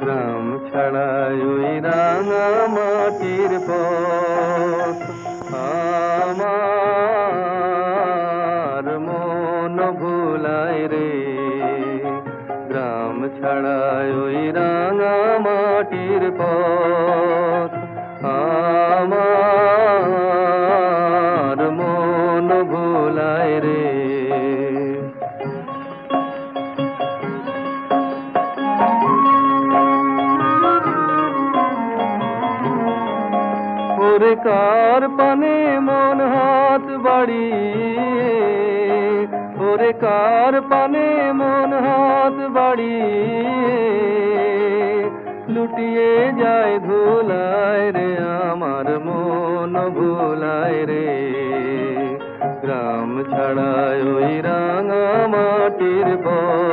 গ্রাম ছাড়াই ওই রাঙা মাটির পথ আমার মন ভুলায় রে। গ্রাম ছাড়াই ওই রাঙা মাটির পথ আমার মন ভুলায় রে। ওরে কার পানে মন হাত বাড়িয়ে, ওরে কার পানে মন হাত বাড়িয়ে লুটিয়ে যায় ধুলায় রে, আমার মন ভুলায় রে। গ্রাম ছাড়ায় ওই রাঙা মাটির পথ